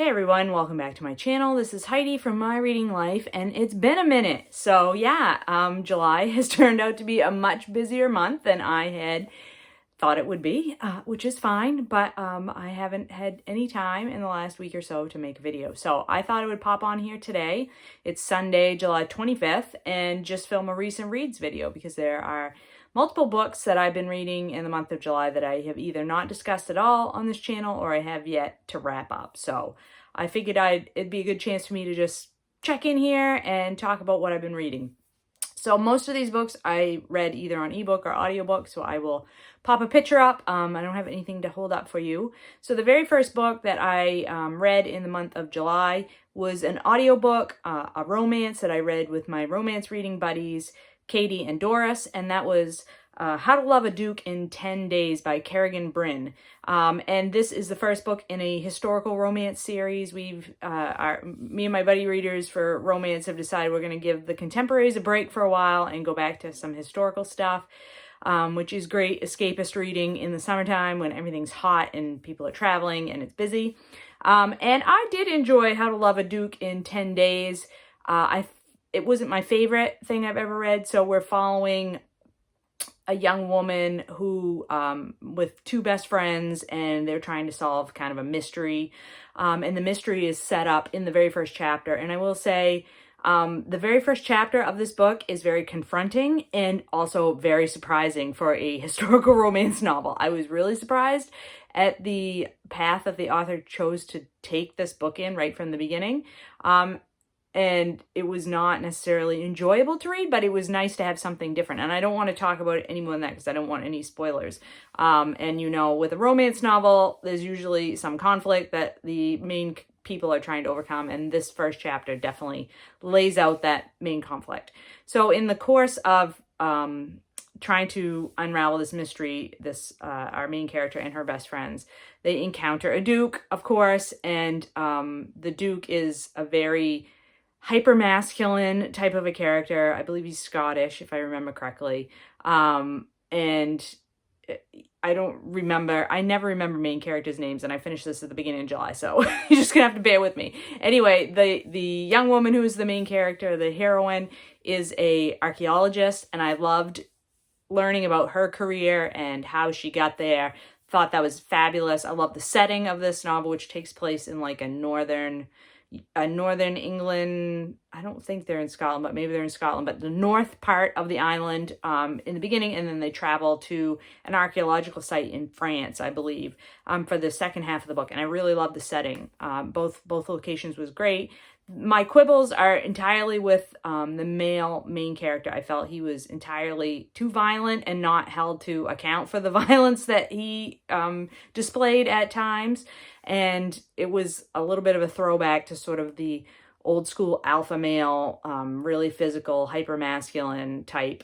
Hey everyone, welcome back to my channel. This is Heidi from My Reading Life, and it's been a minute. So yeah, July has turned out to be a much busier month than I had thought it would be, which is fine, but I haven't had any time in the last week or so to make a video. So I thought I would pop on here today. It's Sunday, July 25th, and just film a recent reads video because there are multiple books that I've been reading in the month of July that I have either not discussed at all on this channel or I have yet to wrap up. So I figured it'd be a good chance for me to just check in here and talk about what I've been reading. So most of these books I read either on ebook or audiobook, so I will pop a picture up. I don't have anything to hold up for you. So the very first book that I read in the month of July was an audiobook, a romance that I read with my romance reading buddies, Katie and Doris, and that was How to Love a Duke in 10 Days by Kerrigan, Byrne. And this is the first book in a historical romance series. Me and my buddy readers for romance have decided we're going to give the contemporaries a break for a while and go back to some historical stuff, which is great escapist reading in the summertime when everything's hot and people are traveling and it's busy. And I did enjoy How to Love a Duke in 10 Days. It wasn't my favorite thing I've ever read, so we're following a young woman who, with two best friends, and they're trying to solve kind of a mystery. And the mystery is set up in the very first chapter. And I will say, the very first chapter of this book is very confronting and also very surprising for a historical romance novel. I was really surprised at the path that the author chose to take this book in right from the beginning. And it was not necessarily enjoyable to read, but it was nice to have something different. And I don't want to talk about it any more than that because I don't want any spoilers. And you know, with a romance novel, there's usually some conflict that the main people are trying to overcome. And this first chapter definitely lays out that main conflict. So in the course of trying to unravel this mystery, our main character and her best friends, they encounter a duke, of course. And the duke is a very hyper-masculine type of a character. I believe he's Scottish, if I remember correctly. And I never remember main characters' names, and I finished this at the beginning of July, so you're just gonna have to bear with me. Anyway, the young woman who is the main character, the heroine, is a archaeologist, and I loved learning about her career and how she got there. Thought that was fabulous. I love the setting of this novel, which takes place in like a northern England. I don't think they're in Scotland, but maybe they're in Scotland, but the north part of the island in the beginning, and then they travel to an archaeological site in France, I believe, for the second half of the book. And I really love the setting. Both locations was great. My quibbles are entirely with the male main character. I felt he was entirely too violent and not held to account for the violence that he displayed at times. And it was a little bit of a throwback to sort of the old school alpha male, really physical, hyper-masculine type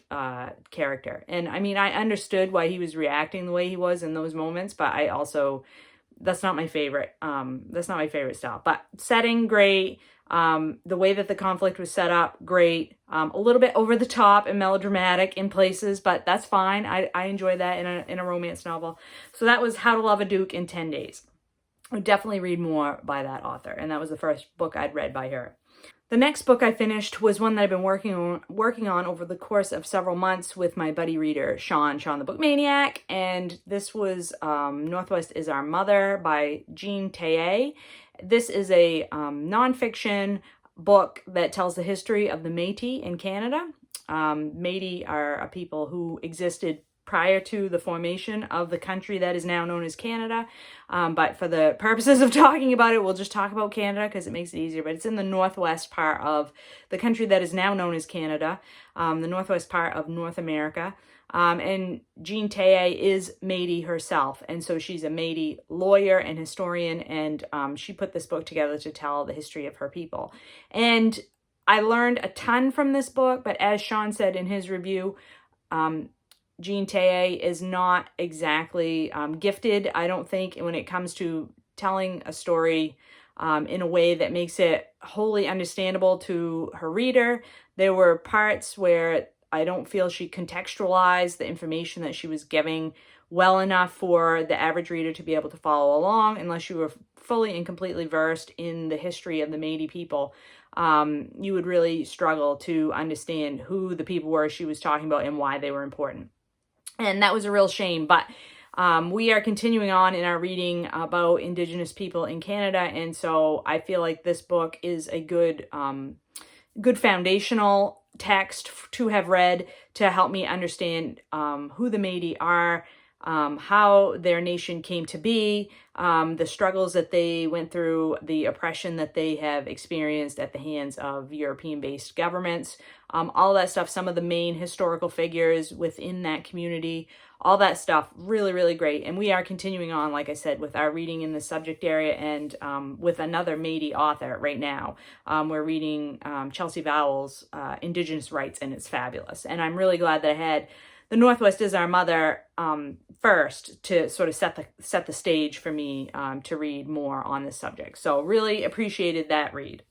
character. And I mean, I understood why he was reacting the way he was in those moments, but I also, that's not my favorite. That's not my favorite style. But setting, great. The way that the conflict was set up, great. A little bit over the top and melodramatic in places, but that's fine. I enjoy that in a romance novel. So that was How to Love a Duke in 10 Days. I would definitely read more by that author, and that was the first book I'd read by her. The next book I finished was one that I've been working on over the course of several months with my buddy reader, Sean the Book Maniac, and this was Northwest is Our Mother by Teillet. This is a nonfiction book that tells the history of the Métis in Canada. Métis are a people who existed prior to the formation of the country that is now known as Canada. But for the purposes of talking about it, we'll just talk about Canada because it makes it easier. But it's in the northwest part of the country that is now known as Canada, the northwest part of North America. And Jean Teillet is Métis herself. And so she's a Métis lawyer and historian. And she put this book together to tell the history of her people. And I learned a ton from this book. But as Sean said in his review, Jean Teillet is not exactly gifted, I don't think, when it comes to telling a story in a way that makes it wholly understandable to her reader. There were parts where I don't feel she contextualized the information that she was giving well enough for the average reader to be able to follow along unless you were fully and completely versed in the history of the Métis people. You would really struggle to understand who the people were she was talking about and why they were important. And that was a real shame, but we are continuing on in our reading about Indigenous people in Canada, and so I feel like this book is a good foundational text to have read to help me understand who the Métis are, how their nation came to be, the struggles that they went through, the oppression that they have experienced at the hands of European-based governments, all that stuff, some of the main historical figures within that community, all that stuff, really, really great. And we are continuing on, like I said, with our reading in the subject area and with another Métis author right now. We're reading Chelsea Vowell's Indigenous Rights, and it's fabulous. And I'm really glad that I had The Northwest is Our Mother first to sort of set the stage for me to read more on this subject. So really appreciated that read.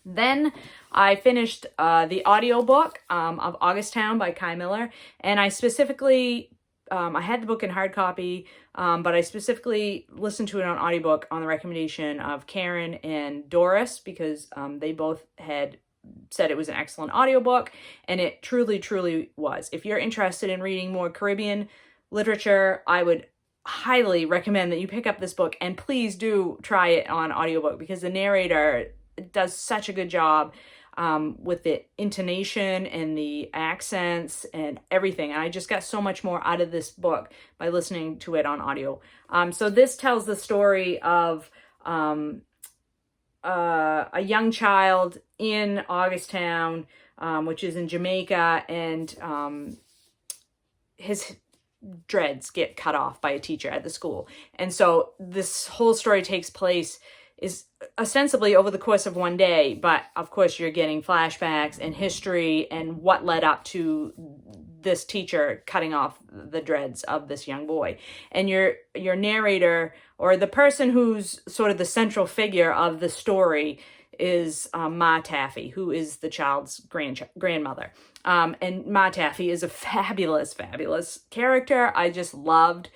Then I finished the audiobook of Augustown by Kei Miller, and I specifically, I had the book in hard copy, but I specifically listened to it on audiobook on the recommendation of Karen and Doris, because they both had said it was an excellent audiobook, and it truly, truly was. If you're interested in reading more Caribbean literature, I would highly recommend that you pick up this book, and please do try it on audiobook, because the narrator does such a good job with the intonation and the accents and everything. And I just got so much more out of this book by listening to it on audio. So this tells the story of a young child in Augustown, which is in Jamaica, and his dreads get cut off by a teacher at the school. And so this whole story takes place is ostensibly over the course of one day, but of course you're getting flashbacks and history and what led up to this teacher cutting off the dreads of this young boy. And your narrator, or the person who's sort of the central figure of the story, is Ma Taffy, who is the child's grandmother. And Ma Taffy is a fabulous, fabulous character. I just loved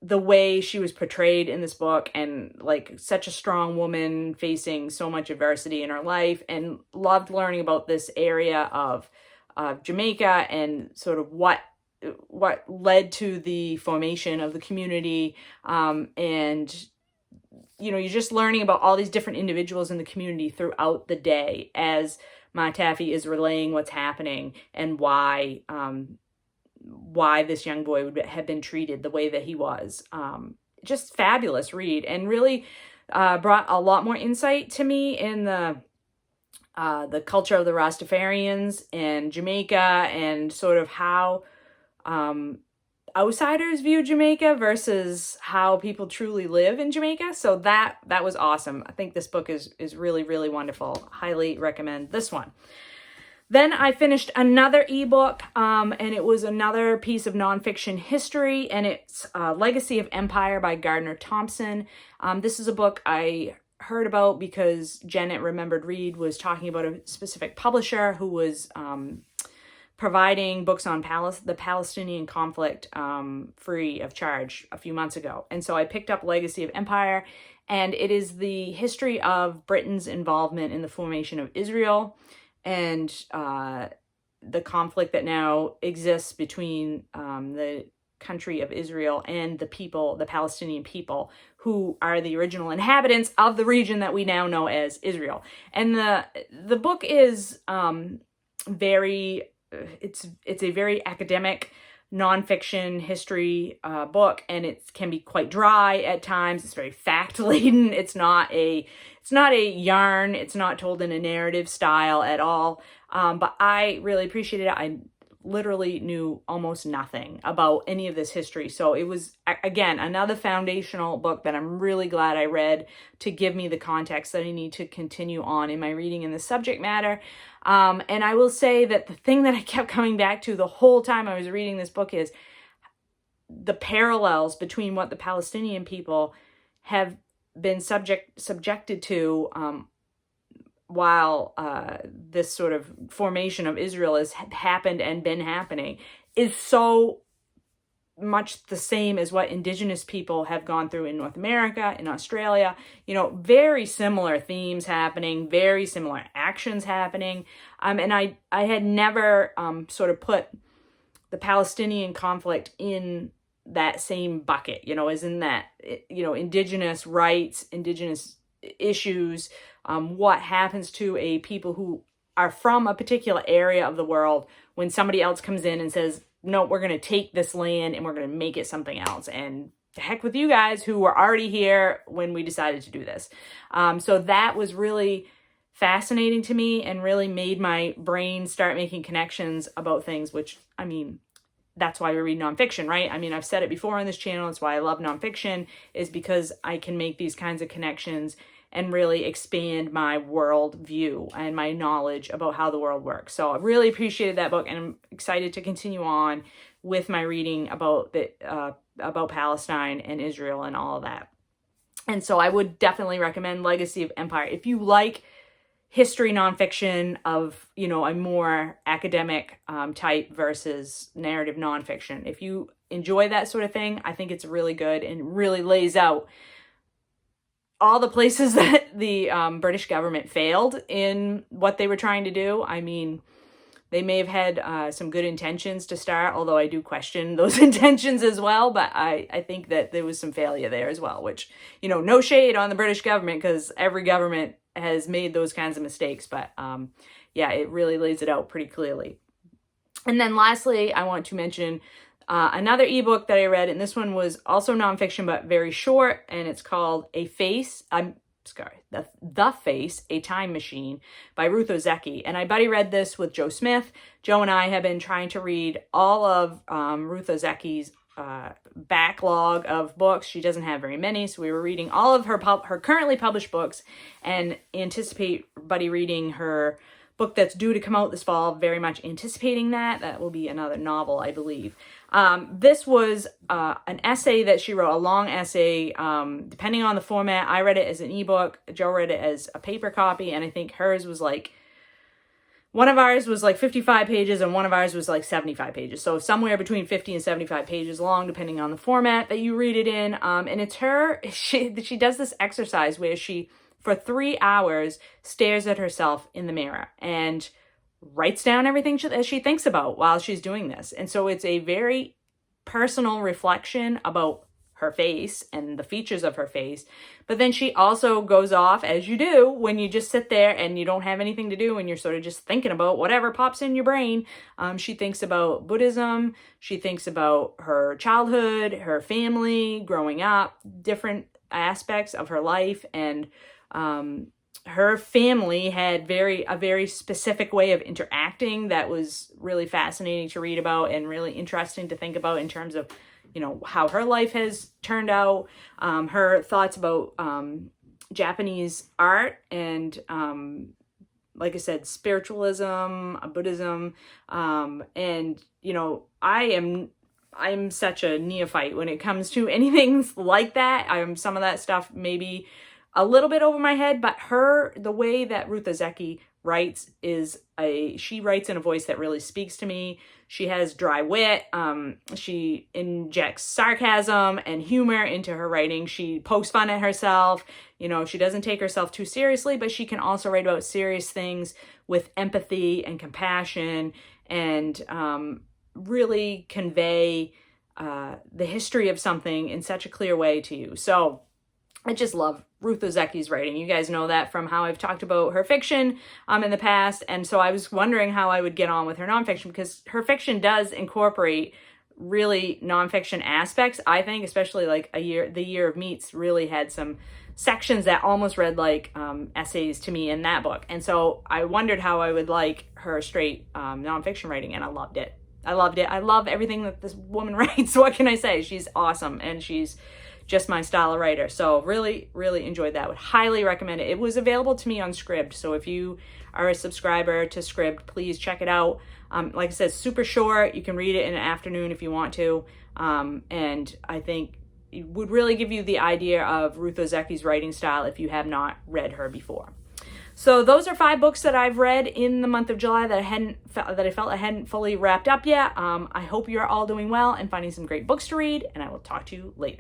the way she was portrayed in this book, and like such a strong woman facing so much adversity in her life, and loved learning about this area of Jamaica and sort of what led to the formation of the community. And, you know, you're just learning about all these different individuals in the community throughout the day as Ma Taffy is relaying what's happening and why this young boy would have been treated the way that he was. Just fabulous read, and really brought a lot more insight to me in the culture of the Rastafarians and Jamaica, and sort of how outsiders view Jamaica versus how people truly live in Jamaica. So that was awesome. I think this book is really, really wonderful. Highly recommend this one. Then I finished another ebook, and it was another piece of nonfiction history, and it's Legacy of Empire by Gardner Thompson. This is a book I heard about because Janet Remembered Read was talking about a specific publisher who was providing books on the Palestinian conflict free of charge a few months ago. And so I picked up Legacy of Empire, and it is the history of Britain's involvement in the formation of Israel, and the conflict that now exists between the country of Israel and the people, the Palestinian people, who are the original inhabitants of the region that we now know as Israel. And the book is it's a very academic nonfiction history book, and it can be quite dry at times. It's very fact laden. It's not a yarn. It's not told in a narrative style at all. But I really appreciated it. I literally knew almost nothing about any of this history. So it was, again, another foundational book that I'm really glad I read to give me the context that I need to continue on in my reading in the subject matter. And I will say that the thing that I kept coming back to the whole time I was reading this book is the parallels between what the Palestinian people have been subjected to while this sort of formation of Israel has happened and been happening is so much the same as what Indigenous people have gone through in North America, in Australia. You know, very similar themes happening, very similar actions happening. And I had never sort of put the Palestinian conflict in that same bucket, you know, as in that, you know, Indigenous rights, Indigenous issues, what happens to a people who are from a particular area of the world when somebody else comes in and says, no, we're going to take this land and we're going to make it something else. And the heck with you guys who were already here when we decided to do this. So that was really fascinating to me and really made my brain start making connections about things, which, I mean, that's why we read nonfiction, right? I mean, I've said it before on this channel. That's why I love nonfiction, is because I can make these kinds of connections and really expand my world view and my knowledge about how the world works. So I really appreciated that book, and I'm excited to continue on with my reading about about Palestine and Israel and all of that. And so I would definitely recommend Legacy of Empire. If you like history nonfiction of, you know, a more academic type versus narrative nonfiction, if you enjoy that sort of thing, I think it's really good and really lays out all the places that the British government failed in what they were trying to do. I mean, they may have had some good intentions to start, although I do question those intentions as well. But I think that there was some failure there as well, which, you know, no shade on the British government, because every government has made those kinds of mistakes. But yeah, it really lays it out pretty clearly. And then lastly, I want to mention another ebook that I read, and this one was also nonfiction, but very short, and it's called The Face, A Time Machine by Ruth Ozeki. And I buddy read this with Joe Smith. Joe and I have been trying to read all of Ruth Ozeki's backlog of books. She doesn't have very many, so we were reading all of her currently published books and anticipate buddy reading her book that's due to come out this fall, very much anticipating that. That will be another novel, I believe. This was an essay that she wrote, a long essay, depending on the format. I read it as an ebook, Joe read it as a paper copy, and I think hers was like, one of ours was like 55 pages and one of ours was like 75 pages. So somewhere between 50 and 75 pages long, depending on the format that you read it in. And it's she does this exercise where she, for 3 hours, stares at herself in the mirror and writes down everything that she thinks about while she's doing this. And so it's a very personal reflection about her face and the features of her face. But then she also goes off, as you do when you just sit there and you don't have anything to do and you're sort of just thinking about whatever pops in your brain. She thinks about Buddhism. She thinks about her childhood, her family, growing up, different aspects of her life. And her family had a very specific way of interacting that was really fascinating to read about and really interesting to think about in terms of, you know, how her life has turned out, her thoughts about Japanese art and, like I said, spiritualism, Buddhism, and, you know, I'm such a neophyte when it comes to anything like that. Some of that stuff maybe a little bit over my head, but the way that Ruth Ozeki writes she writes in a voice that really speaks to me. She has dry wit. She injects sarcasm and humor into her writing. She pokes fun at herself. You know, she doesn't take herself too seriously, but she can also write about serious things with empathy and compassion and really convey the history of something in such a clear way to you. So I just love Ruth Ozeki's writing. You guys know that from how I've talked about her fiction in the past. And so I was wondering how I would get on with her nonfiction, because her fiction does incorporate really nonfiction aspects. I think especially like The Year of Meats really had some sections that almost read like essays to me in that book. And so I wondered how I would like her straight nonfiction writing, and I loved it. I loved it. I love everything that this woman writes. What can I say? She's awesome, and she's just my style of writer. So really, really enjoyed that. Would highly recommend it. It was available to me on Scribd. So if you are a subscriber to Scribd, please check it out. Like I said, super short. You can read it in an afternoon if you want to. And I think it would really give you the idea of Ruth Ozeki's writing style if you have not read her before. So those are 5 books that I've read in the month of July that I felt I hadn't fully wrapped up yet. I hope you're all doing well and finding some great books to read, and I will talk to you later.